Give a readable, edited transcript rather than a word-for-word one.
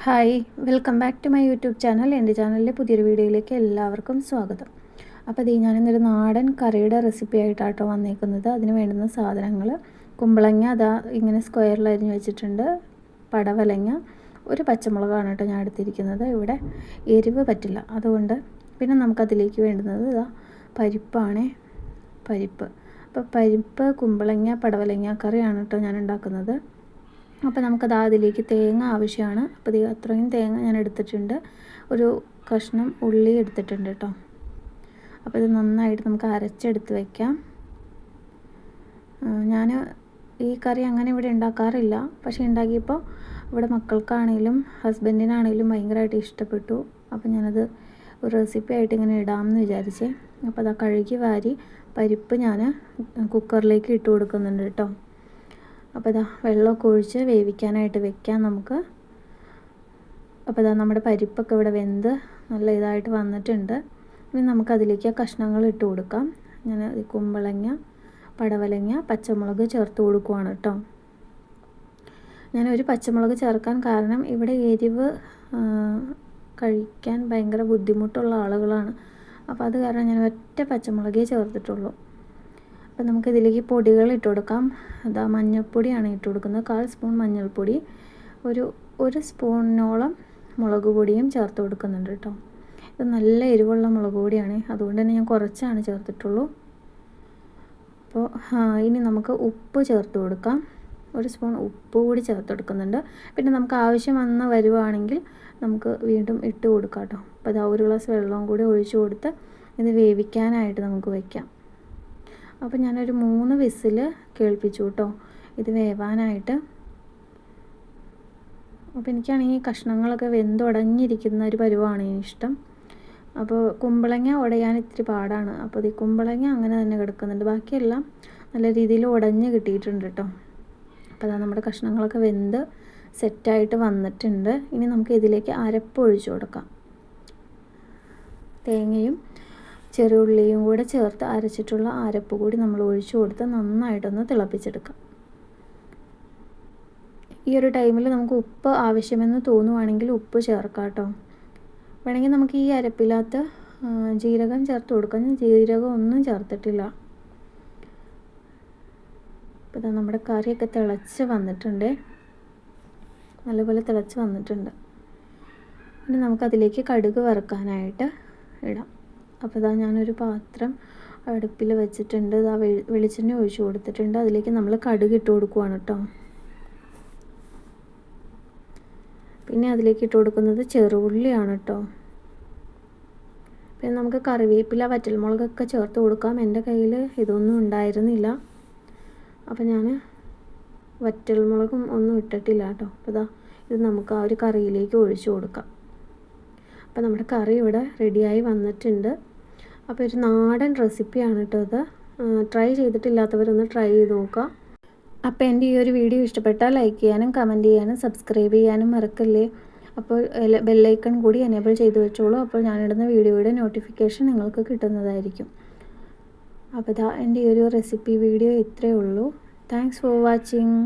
Hi, welcome back to my YouTube channel. എൻ്റെ ചാനലിലെ പുതിയൊരു വീഡിയോയിലേക്ക് എല്ലാവർക്കും സ്വാഗതം. അപ്പോൾ ഞാനിന്നൊരു നാടൻ കറിയുടെ റെസിപ്പി ആയിട്ടാട്ടോ വന്നേക്കുന്നത്. അതിന് വേണ്ടുന്ന സാധനങ്ങൾ: കുമ്പളങ്ങ അതാ ഇങ്ങനെ സ്ക്വയറിൽ അരിഞ്ഞ് വെച്ചിട്ടുണ്ട്, പടവലങ്ങ, ഒരു പച്ചമുളകാണ് കേട്ടോ ഞാൻ എടുത്തിരിക്കുന്നത്. ഇവിടെ എരിവ് പറ്റില്ല, അതുകൊണ്ട്. പിന്നെ നമുക്കതിലേക്ക് വേണ്ടുന്നത് ഇതാ പരിപ്പാണ്, പരിപ്പ്. അപ്പോൾ പരിപ്പ്, കുമ്പളങ്ങ, പടവലങ്ങ കറിയാണ് കേട്ടോ ഞാൻ ഉണ്ടാക്കുന്നത്. അപ്പോൾ നമുക്കത് അതിലേക്ക് തേങ്ങ ആവശ്യമാണ്. അപ്പോൾ അത്രയും തേങ്ങ ഞാൻ എടുത്തിട്ടുണ്ട്. ഒരു കഷ്ണം ഉള്ളി എടുത്തിട്ടുണ്ട് കേട്ടോ. അപ്പോൾ ഇത് നന്നായിട്ട് നമുക്ക് അരച്ചെടുത്ത് വയ്ക്കാം. ഞാൻ ഈ കറി അങ്ങനെ ഇവിടെ ഉണ്ടാക്കാറില്ല, പക്ഷേ ഉണ്ടാക്കിയപ്പോൾ ഇവിടെ മക്കൾക്കാണെങ്കിലും ഹസ്ബൻഡിനാണെങ്കിലും ഭയങ്കരമായിട്ട് ഇഷ്ടപ്പെട്ടു. അപ്പോൾ ഞാനത് ഒരു റെസിപ്പി ആയിട്ട് ഇങ്ങനെ ഇടാമെന്ന് വിചാരിച്ചേ. അപ്പോൾ അത് കഴുകി വാരി പരിപ്പ് ഞാൻ കുക്കറിലേക്ക് ഇട്ട് കൊടുക്കുന്നുണ്ട് കേട്ടോ. അപ്പോൾ വെള്ളമൊക്കെ ഒഴിച്ച് വേവിക്കാനായിട്ട് വെക്കാം നമുക്ക്. അപ്പോൾ നമ്മുടെ പരിപ്പൊക്കെ ഇവിടെ വെന്ത് നല്ല ഇതായിട്ട് വന്നിട്ടുണ്ട്. ഇനി നമുക്കതിലേക്ക് കഷ്ണങ്ങൾ ഇട്ട് കൊടുക്കാം. ഞാൻ കുമ്പളങ്ങ, പടവലങ്ങ, പച്ചമുളക് ചേർത്ത് കൊടുക്കുവാണ് കേട്ടോ. ഞാനൊരു പച്ചമുളക് ചേർക്കാൻ കാരണം ഇവിടെ എരിവ് കഴിക്കാൻ ഭയങ്കര ബുദ്ധിമുട്ടുള്ള ആളുകളാണ്. അപ്പോൾ അത് കാരണം ഞാൻ ഒറ്റ പച്ചമുളകേ ചേർത്തിട്ടുള്ളൂ. അപ്പോൾ നമുക്കിതിലേക്ക് പൊടികൾ ഇട്ട് കൊടുക്കാം. മഞ്ഞൾപ്പൊടിയാണ് ഇട്ട് കൊടുക്കുന്നത്, 1/4 സ്പൂൺ മഞ്ഞൾപ്പൊടി, ഒരു സ്പൂണിനോളം മുളക് പൊടിയും ചേർത്ത് കൊടുക്കുന്നുണ്ട് കേട്ടോ. ഇത് നല്ല എരിവുള്ള മുളക് പൊടിയാണ്, അതുകൊണ്ട് തന്നെ ഞാൻ കുറച്ചാണ് ചേർത്തിട്ടുള്ളൂ. അപ്പോൾ ഇനി നമുക്ക് ഉപ്പ് ചേർത്ത് കൊടുക്കാം. 1 സ്പൂൺ ഉപ്പ് കൂടി ചേർത്ത് കൊടുക്കുന്നുണ്ട്. പിന്നെ നമുക്ക് ആവശ്യം വന്ന് വരുവാണെങ്കിൽ നമുക്ക് വീണ്ടും ഇട്ട് കൊടുക്കാം കേട്ടോ. അപ്പോൾ 1 ഗ്ലാസ് വെള്ളവും കൂടി ഒഴിച്ചു കൊടുത്ത് ഇത് വേവിക്കാനായിട്ട് നമുക്ക് വയ്ക്കാം. അപ്പോൾ ഞാനൊരു 3 വിസിൽ കേൾപ്പിച്ചു കേട്ടോ ഇത് വേവാനായിട്ട്. അപ്പോൾ എനിക്കാണെങ്കിൽ കഷ്ണങ്ങളൊക്കെ വെന്തുടഞ്ഞിരിക്കുന്ന ഒരു പരുവാണ് ഇഷ്ടം. അപ്പോൾ കുമ്പളങ്ങ ഉടയാൻ ഇത്തിരി പാടാണ്. അപ്പോൾ ഈ കുമ്പളങ്ങ അങ്ങനെ തന്നെ കിടക്കുന്നുണ്ട്, ബാക്കിയെല്ലാം നല്ല രീതിയിൽ ഉടഞ്ഞ് കിട്ടിയിട്ടുണ്ട് കേട്ടോ. അപ്പോൾ നമ്മുടെ കഷ്ണങ്ങളൊക്കെ വെന്ത് സെറ്റായിട്ട് വന്നിട്ടുണ്ട്. ഇനി നമുക്ക് ഇതിലേക്ക് അരപ്പ് ഒഴിച്ചു കൊടുക്കാം. തേങ്ങയും ചെറുള്ളിയും കൂടെ ചേർത്ത് അരച്ചിട്ടുള്ള അരപ്പ് കൂടി നമ്മൾ ഒഴിച്ചു കൊടുത്ത് നന്നായിട്ടൊന്ന് തിളപ്പിച്ചെടുക്കാം. ഈ ഒരു ടൈമിൽ നമുക്ക് ഉപ്പ് ആവശ്യമെന്ന് തോന്നുവാണെങ്കിൽ ഉപ്പ് ചേർക്കാം കേട്ടോ. വേണമെങ്കിൽ നമുക്ക് ഈ അരപ്പില്ലാത്ത ജീരകം ചേർത്ത് കൊടുക്കാം. ഞാൻ ജീരകം ഒന്നും ചേർത്തിട്ടില്ല. അപ്പോൾ നമ്മുടെ കറിയൊക്കെ തിളച്ച് വന്നിട്ടുണ്ട്, നല്ലപോലെ തിളച്ച് വന്നിട്ടുണ്ട്. ഇനി നമുക്കതിലേക്ക് കടുക് വറുക്കാനായിട്ട് ഇടാം. അപ്പോൾ ഞാനൊരു പാത്രം അടുപ്പിൽ വെച്ചിട്ടുണ്ട്. വെളിച്ചെണ്ണ ഒഴിച്ച് കൊടുത്തിട്ടുണ്ട്. അതിലേക്ക് നമ്മൾ കടുക് ഇട്ട് കൊടുക്കുവാണ് കേട്ടോ. പിന്നെ അതിലേക്ക് ഇട്ട് കൊടുക്കുന്നത് ചെറുള്ളിയാണ് കേട്ടോ. പിന്നെ നമുക്ക് കറിവേപ്പില, വറ്റൽമുളകൊക്കെ ചേർത്ത് കൊടുക്കാം. എൻ്റെ കയ്യിൽ ഇതൊന്നും ഉണ്ടായിരുന്നില്ല, അപ്പോൾ ഞാൻ വറ്റൽമുളകും ഒന്നും ഇട്ടിട്ടില്ല കേട്ടോ. അപ്പോൾ ഇത് നമുക്ക് ആ ഒരു കറിയിലേക്ക് ഒഴിച്ചു കൊടുക്കാം. അപ്പോൾ നമ്മുടെ കറി ഇവിടെ റെഡിയായി വന്നിട്ടുണ്ട്. അപ്പോൾ ഒരു നാടൻ റെസിപ്പിയാണ് കേട്ടോ ഇത്. ട്രൈ ചെയ്തിട്ടില്ലാത്തവരൊന്ന് ട്രൈ ചെയ്ത് നോക്കുക. അപ്പോൾ എൻ്റെ ഈ ഒരു വീഡിയോ ഇഷ്ടപ്പെട്ടാൽ ലൈക്ക് ചെയ്യാനും കമൻറ്റ് ചെയ്യാനും സബ്സ്ക്രൈബ് ചെയ്യാനും മറക്കല്ലേ. അപ്പോൾ ബെല്ലൈക്കൺ കൂടി എനേബിൾ ചെയ്ത് വെച്ചോളൂ. അപ്പോൾ ഞാനിടുന്ന വീഡിയോയുടെ നോട്ടിഫിക്കേഷൻ നിങ്ങൾക്ക് കിട്ടുന്നതായിരിക്കും. അപ്പോൾ എൻ്റെ ഈ ഒരു റെസിപ്പി വീഡിയോ ഇത്രയേ ഉള്ളൂ. Thanks for watching.